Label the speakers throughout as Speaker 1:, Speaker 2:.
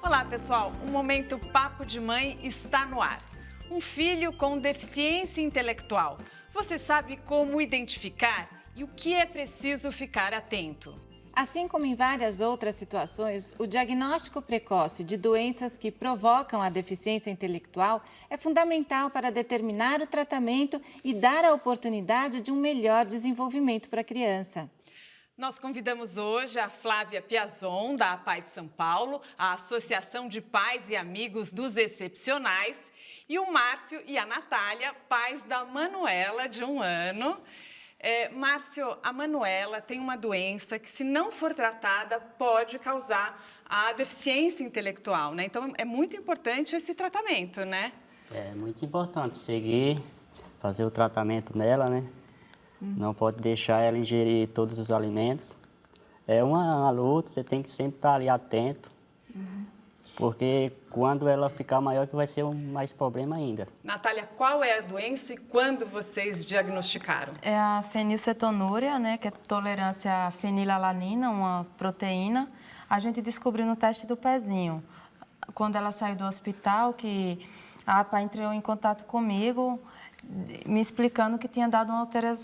Speaker 1: Olá, pessoal! O Momento Papo de Mãe está no ar. Um filho com deficiência intelectual. Você sabe como identificar e o que é preciso ficar atento?
Speaker 2: Assim como em várias outras situações, o diagnóstico precoce de doenças que provocam a deficiência intelectual é fundamental para determinar o tratamento e dar a oportunidade de um melhor desenvolvimento para a criança.
Speaker 1: Nós convidamos hoje a Flávia Piazon, da APAE de São Paulo, a Associação de Pais e Amigos dos Excepcionais, e o Márcio e a Natália, pais da Manuela, de 1 ano. Márcio, a Manuela tem uma doença que, se não for tratada, pode causar a deficiência intelectual, né? Então, é muito importante esse tratamento, né?
Speaker 3: É muito importante seguir, fazer o tratamento nela, né? Não pode deixar ela ingerir todos os alimentos. É uma luta, você tem que sempre estar ali atento, porque quando ela ficar maior que vai ser mais problema ainda.
Speaker 1: Natália, qual é a doença e quando vocês diagnosticaram?
Speaker 4: É a fenilcetonúria, né, que é tolerância à fenilalanina, uma proteína. A gente descobriu no teste do pezinho. Quando ela saiu do hospital, que a APA entrou em contato comigo, me explicando que tinha dado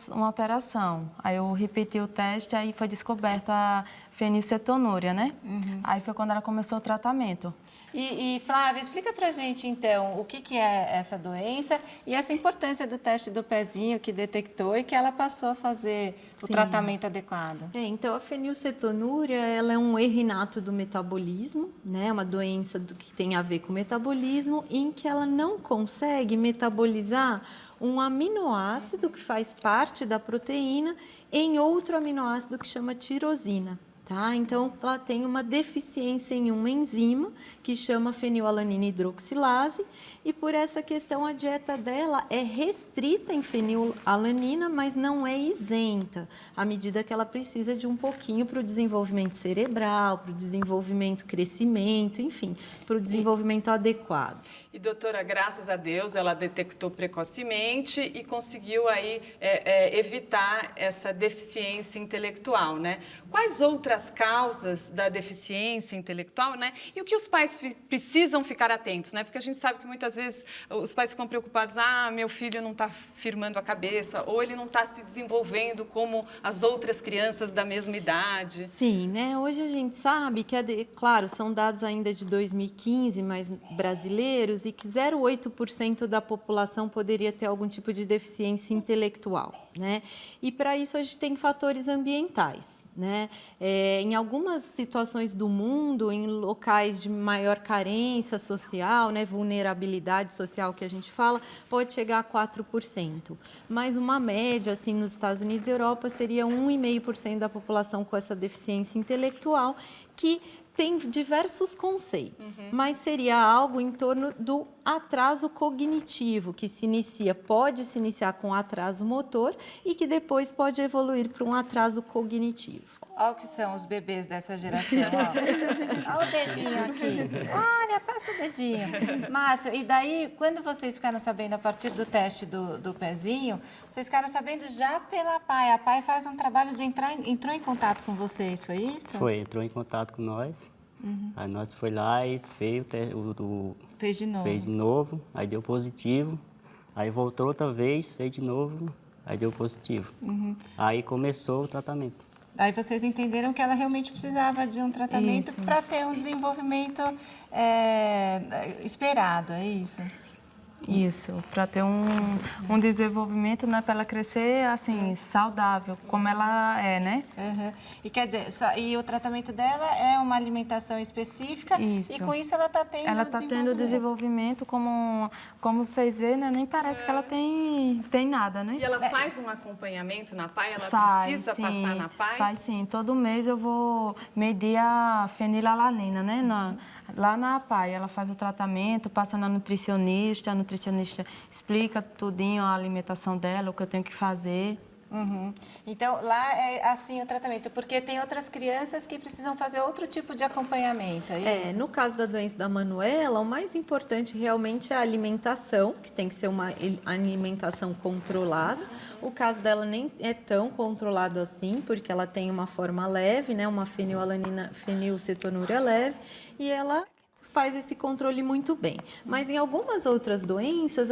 Speaker 4: uma alteração. Aí eu repeti o teste, aí foi descoberta a fenilcetonúria, né? Aí foi quando ela começou o tratamento.
Speaker 2: E Flávia, explica pra gente então o que é essa doença e essa importância do teste do pezinho que detectou e que ela passou a fazer o tratamento adequado.
Speaker 5: Então, a fenilcetonúria, ela é um erro inato do metabolismo, né? Uma doença que tem a ver com o metabolismo, em que ela não consegue metabolizar um aminoácido que faz parte da proteína em outro aminoácido que chama tirosina. Tá? Então, ela tem uma deficiência em uma enzima que chama fenilalanina hidroxilase e por essa questão a dieta dela é restrita em fenilalanina, mas não é isenta, à medida que ela precisa de um pouquinho para o desenvolvimento cerebral, para o desenvolvimento, crescimento, enfim, para o desenvolvimento adequado.
Speaker 1: E doutora, graças a Deus, ela detectou precocemente e conseguiu aí evitar essa deficiência intelectual, né? Quais outras causas da deficiência intelectual, né? E o que os pais precisam ficar atentos, né? Porque a gente sabe que muitas vezes os pais ficam preocupados, meu filho não está firmando a cabeça, ou ele não está se desenvolvendo como as outras crianças da mesma idade.
Speaker 5: Sim, né? Hoje a gente sabe que, claro, são dados ainda de 2015, mas brasileiros, e que 0,8% da população poderia ter algum tipo de deficiência intelectual, né? E para isso a gente tem fatores ambientais, né? Em algumas situações do mundo, em locais de maior carência social, né, vulnerabilidade social que a gente fala, pode chegar a 4%. Mas uma média, assim, nos Estados Unidos e Europa, seria 1,5% da população com essa deficiência intelectual, que tem diversos conceitos, mas seria algo em torno do atraso cognitivo, que pode se iniciar com atraso motor e que depois pode evoluir para um atraso cognitivo.
Speaker 2: Olha o que são os bebês dessa geração, ó. Olha o dedinho aqui. Olha, passa o dedinho. Márcio, e daí, quando vocês ficaram sabendo, a partir do teste do pezinho, vocês ficaram sabendo já pela APAE. A APAE faz um trabalho de entrou em contato com vocês, foi isso?
Speaker 3: Foi, entrou em contato com nós. Aí nós foi lá e fez
Speaker 2: Fez de novo.
Speaker 3: fez de novo, aí deu positivo. Aí voltou outra vez, fez de novo, aí deu positivo. Aí começou o tratamento.
Speaker 2: Aí vocês entenderam que ela realmente precisava de um tratamento para ter um desenvolvimento esperado, é isso?
Speaker 4: Isso, para ter um desenvolvimento, né, para ela crescer, assim, saudável, como ela é, né?
Speaker 2: E quer dizer, e o tratamento dela é uma alimentação específica
Speaker 4: Isso.
Speaker 2: e com isso ela está tendo
Speaker 4: Ela está tendo desenvolvimento, como vocês veem, né? Nem parece que ela tem nada, né?
Speaker 1: E ela faz um acompanhamento na PAI? Ela precisa
Speaker 4: sim,
Speaker 1: passar na PAI?
Speaker 4: Faz sim. Todo mês eu vou medir a fenilalanina, né? Lá na APAE, ela faz o tratamento, passa na nutricionista, a nutricionista explica tudinho a alimentação dela, o que eu tenho que fazer.
Speaker 2: Então, lá é assim o tratamento, porque tem outras crianças que precisam fazer outro tipo de acompanhamento, é isso?
Speaker 5: No caso da doença da Manuela, o mais importante realmente é a alimentação, que tem que ser uma alimentação controlada. O caso dela nem é tão controlado assim, porque ela tem uma forma leve, né, uma fenilcetonúria leve, e ela faz esse controle muito bem. Mas em algumas outras doenças,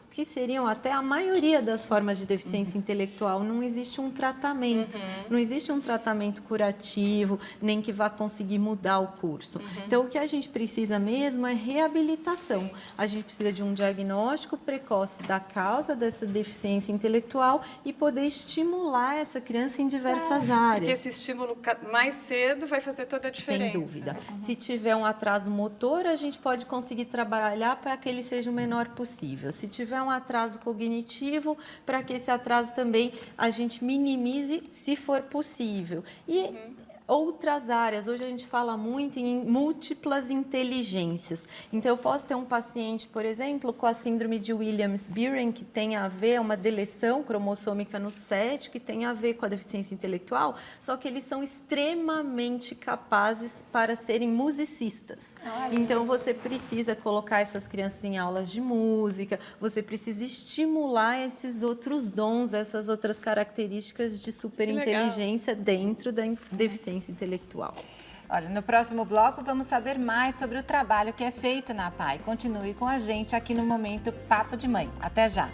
Speaker 5: que seriam até a maioria das formas de deficiência intelectual, não existe um tratamento. Não existe um tratamento curativo, nem que vá conseguir mudar o curso. Então, o que a gente precisa mesmo é reabilitação. A gente precisa de um diagnóstico precoce da causa dessa deficiência intelectual e poder estimular essa criança em diversas áreas.
Speaker 1: Porque esse estímulo mais cedo vai fazer toda a diferença.
Speaker 5: Sem dúvida. Se tiver um atraso motor, a gente pode conseguir trabalhar para que ele seja o menor possível. Se tiver um atraso cognitivo, para que esse atraso também a gente minimize, se for possível. E outras áreas, hoje a gente fala muito em múltiplas inteligências. Então, eu posso ter um paciente, por exemplo, com a síndrome de Williams-Beren, que tem a ver, uma deleção cromossômica no 7, que tem a ver com a deficiência intelectual, só que eles são extremamente capazes para serem musicistas. Então, você precisa colocar essas crianças em aulas de música, você precisa estimular esses outros dons, essas outras características de superinteligência dentro da deficiência intelectual.
Speaker 2: Olha, no próximo bloco vamos saber mais sobre o trabalho que é feito na APAE. Continue com a gente aqui no Momento Papo de Mãe. Até já!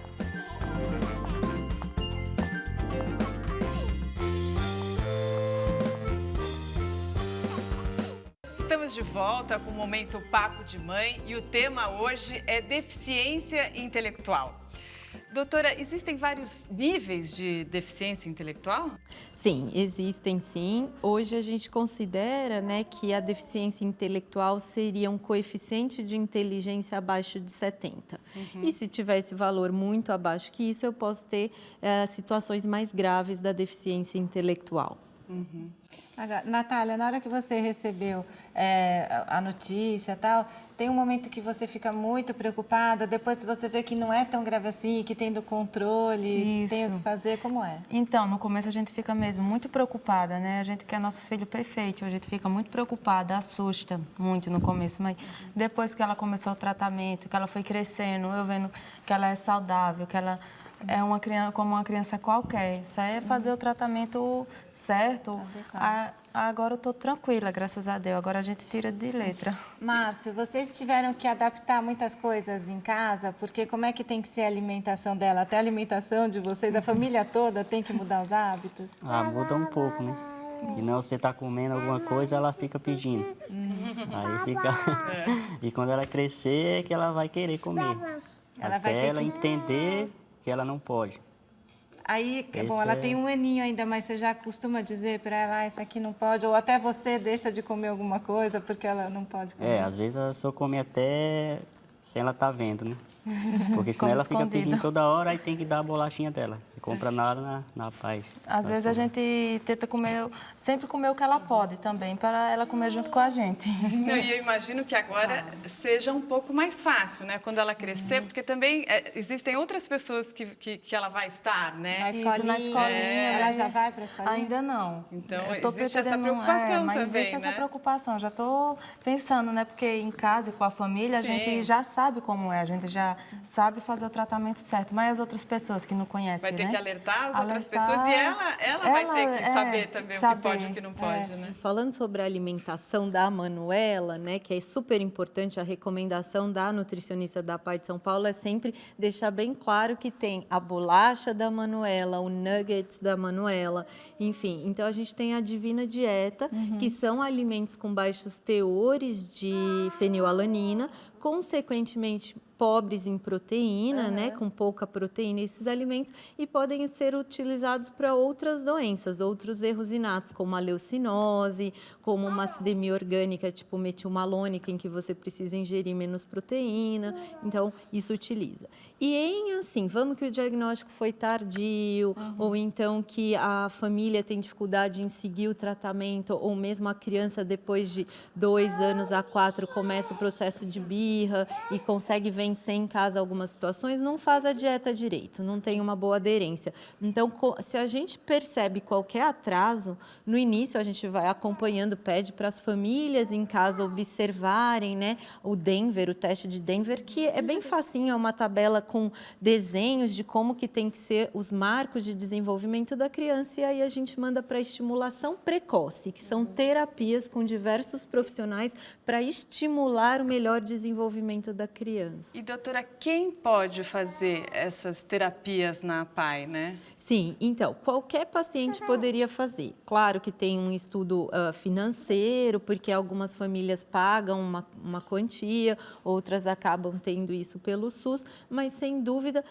Speaker 1: Estamos de volta com o Momento Papo de Mãe e o tema hoje é deficiência intelectual. Doutora, existem vários níveis de deficiência intelectual?
Speaker 5: Sim, existem sim. Hoje a gente considera, né, que a deficiência intelectual seria um coeficiente de inteligência abaixo de 70. E se tiver esse valor muito abaixo que isso, eu posso ter situações mais graves da deficiência intelectual.
Speaker 2: Agora, Natália, na hora que você recebeu a notícia e tal, tem um momento que você fica muito preocupada, depois você vê que não é tão grave assim, que tem do controle, tem o que fazer, como é?
Speaker 4: Então, no começo a gente fica mesmo muito preocupada, né? A gente quer nossos filhos perfeitos, a gente fica muito preocupada, assusta muito no começo, mas depois que ela começou o tratamento, que ela foi crescendo, eu vendo que ela é saudável, que ela é uma criança como uma criança qualquer. Isso é fazer o tratamento certo. Agora eu estou tranquila, graças a Deus. Agora a gente tira de letra.
Speaker 2: Márcio, vocês tiveram que adaptar muitas coisas em casa, porque como é que tem que ser a alimentação dela? Até a alimentação de vocês, a família toda tem que mudar os hábitos?
Speaker 3: Muda um pouco, né? E não, você tá comendo alguma coisa, ela fica pedindo. Aí fica... E quando ela crescer, é que ela vai querer comer.
Speaker 2: Ela vai
Speaker 3: Até
Speaker 2: ter
Speaker 3: ela
Speaker 2: que...
Speaker 3: entender que ela não pode.
Speaker 2: Aí, bom, ela tem um aninho ainda, mas você já costuma dizer para ela, isso aqui não pode, ou até você deixa de comer alguma coisa porque ela não pode comer?
Speaker 3: Às vezes a pessoa come até sem ela estar vendo, né? Porque senão ela fica
Speaker 4: escondido.
Speaker 3: pedindo toda hora e tem que dar a bolachinha dela. Você compra na hora, na paz.
Speaker 4: Às vezes a gente tenta comer, sempre comer o que ela pode também, para ela comer junto com a gente.
Speaker 1: E eu imagino que agora seja um pouco mais fácil, né? Quando ela crescer, porque também existem outras pessoas que ela vai estar, né?
Speaker 2: Na
Speaker 4: Isso,
Speaker 2: escolinha,
Speaker 4: na escolinha,
Speaker 2: ela já vai para a escolinha?
Speaker 4: Ainda não.
Speaker 1: Então,
Speaker 4: Eu tô
Speaker 1: existe essa
Speaker 4: pretendendo-
Speaker 1: preocupação
Speaker 4: mas
Speaker 1: também,
Speaker 4: existe
Speaker 1: né?
Speaker 4: essa preocupação. Já estou pensando, né? Porque em casa, com a família, a
Speaker 1: Sim.
Speaker 4: gente já sabe como é. A gente já sabe fazer o tratamento certo. Mas as outras pessoas que não conhecem,
Speaker 1: Vai ter
Speaker 4: né?
Speaker 1: que alertar as outras
Speaker 4: Alertar.
Speaker 1: pessoas e ela vai ter que saber também o que
Speaker 4: saber.
Speaker 1: pode e o que não pode, né?
Speaker 5: Falando sobre a alimentação da Manuela, né, que é super importante, a recomendação da nutricionista da APAE de São Paulo é sempre deixar bem claro que tem a bolacha da Manuela, o nuggets da Manuela, enfim. Então, a gente tem a Divina Dieta, que são alimentos com baixos teores de fenilalanina, consequentemente pobres em proteína, né, com pouca proteína esses alimentos, e podem ser utilizados para outras doenças, outros erros inatos, como a leucinose, como uma acidemia orgânica, tipo metilmalônica, em que você precisa ingerir menos proteína. Então, isso utiliza. E vamos que o diagnóstico foi tardio, ou então que a família tem dificuldade em seguir o tratamento, ou mesmo a criança, depois de 2 anos a 4, começa o processo de birra e consegue vencer vencer em casa algumas situações, não faz a dieta direito, não tem uma boa aderência. Então, se a gente percebe qualquer atraso, no início a gente vai acompanhando, pede para as famílias em casa observarem, né, o teste de Denver, que é bem facinho, é uma tabela com desenhos de como que tem que ser os marcos de desenvolvimento da criança, e aí a gente manda para estimulação precoce, que são terapias com diversos profissionais para estimular o melhor desenvolvimento da criança.
Speaker 1: E, doutora, quem pode fazer essas terapias na APAE, né?
Speaker 5: Sim, então, qualquer paciente poderia fazer. Claro que tem um estudo financeiro, porque algumas famílias pagam uma quantia, outras acabam tendo isso pelo SUS, mas, sem dúvida,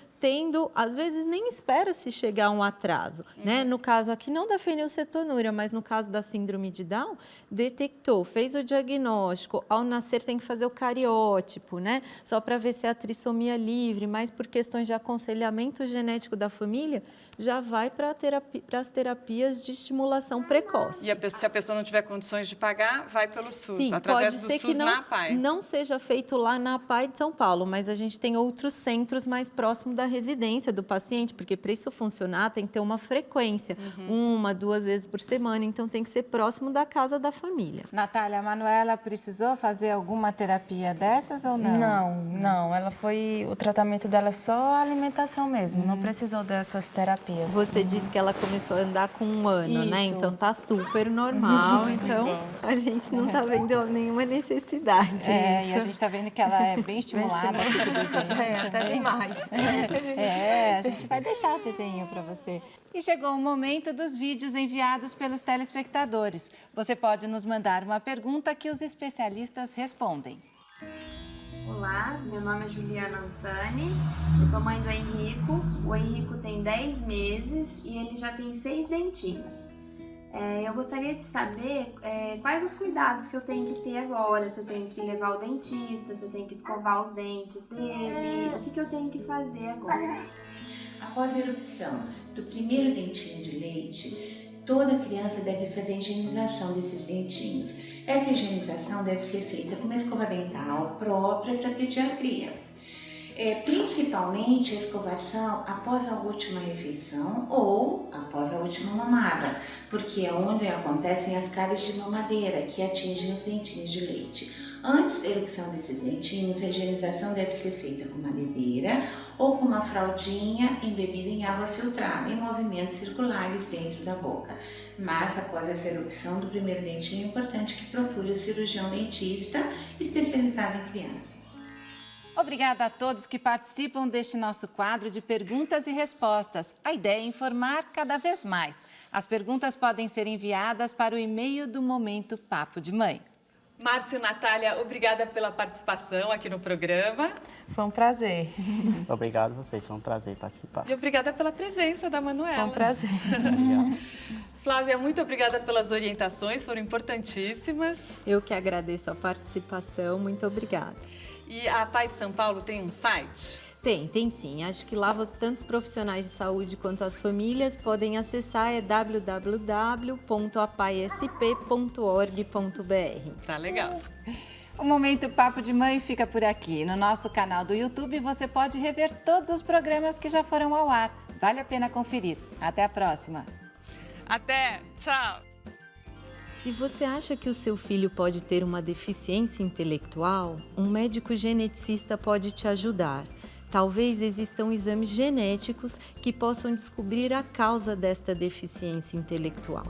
Speaker 5: às vezes nem espera-se chegar a um atraso, né? No caso aqui, não da fenilcetonúria, mas no caso da síndrome de Down, detectou, fez o diagnóstico, ao nascer tem que fazer o cariótipo, né? Só para ver se é a trissomia livre, mas por questões de aconselhamento genético da família, já vai para as terapias de estimulação precoce.
Speaker 1: E se a pessoa não tiver condições de pagar, vai pelo SUS,
Speaker 5: Sim,
Speaker 1: através
Speaker 5: pode
Speaker 1: do
Speaker 5: ser
Speaker 1: SUS
Speaker 5: que
Speaker 1: na APAE.
Speaker 5: não seja feito lá na APAE de São Paulo, mas a gente tem outros centros mais próximos da residência do paciente, porque para isso funcionar tem que ter uma frequência, 1, 2 vezes por semana, então tem que ser próximo da casa da família.
Speaker 2: Natália, a Manuela precisou fazer alguma terapia dessas ou não?
Speaker 4: Não. O tratamento dela é só alimentação mesmo, não precisou dessas terapias.
Speaker 5: Você disse que ela começou a andar com 1 ano, né?
Speaker 4: Isso.
Speaker 5: Então tá super normal, então a gente não tá vendo nenhuma necessidade.
Speaker 2: E a gente está vendo que ela é bem estimulada aqui do desenho.
Speaker 4: Até demais.
Speaker 2: A gente vai deixar o desenho para você. E chegou o momento dos vídeos enviados pelos telespectadores. Você pode nos mandar uma pergunta que os especialistas respondem.
Speaker 6: Olá, meu nome é Juliana Ansani, eu sou mãe do Henrico. O Henrico tem 10 meses e ele já tem 6 dentinhos. Eu gostaria de saber quais os cuidados que eu tenho que ter agora, se eu tenho que levar ao dentista, se eu tenho que escovar os dentes dele, o que eu tenho que fazer agora?
Speaker 7: Após a erupção do primeiro dentinho de leite, toda criança deve fazer a higienização desses dentinhos. Essa higienização deve ser feita com uma escova dental própria para pediatria. Principalmente a escovação após a última refeição ou após a última mamada, porque é onde acontecem as cáries de mamadeira que atingem os dentinhos de leite. Antes da erupção desses dentinhos, a higienização deve ser feita com uma dedeira ou com uma fraldinha embebida em água filtrada, em movimentos circulares dentro da boca. Mas após essa erupção do primeiro dentinho, é importante que procure o cirurgião dentista especializado em crianças.
Speaker 2: Obrigada a todos que participam deste nosso quadro de perguntas e respostas. A ideia é informar cada vez mais. As perguntas podem ser enviadas para o e-mail do Momento Papo de Mãe.
Speaker 1: Márcio, Natália, obrigada pela participação aqui no programa.
Speaker 4: Foi um prazer.
Speaker 3: Obrigado a vocês, foi um prazer participar.
Speaker 1: E obrigada pela presença da Manuela.
Speaker 4: Foi um prazer.
Speaker 3: Obrigado.
Speaker 1: Flávia, muito obrigada pelas orientações, foram importantíssimas.
Speaker 5: Eu que agradeço a participação, muito obrigada.
Speaker 1: E a APAE de São Paulo tem um site?
Speaker 5: Tem sim. Acho que lá tanto os profissionais de saúde quanto as famílias podem acessar, www.apaesp.org.br.
Speaker 1: Tá legal.
Speaker 2: O Momento Papo de Mãe fica por aqui. No nosso canal do YouTube você pode rever todos os programas que já foram ao ar. Vale a pena conferir. Até a próxima.
Speaker 1: Até, tchau.
Speaker 5: Se você acha que o seu filho pode ter uma deficiência intelectual, um médico geneticista pode te ajudar. Talvez existam exames genéticos que possam descobrir a causa desta deficiência intelectual.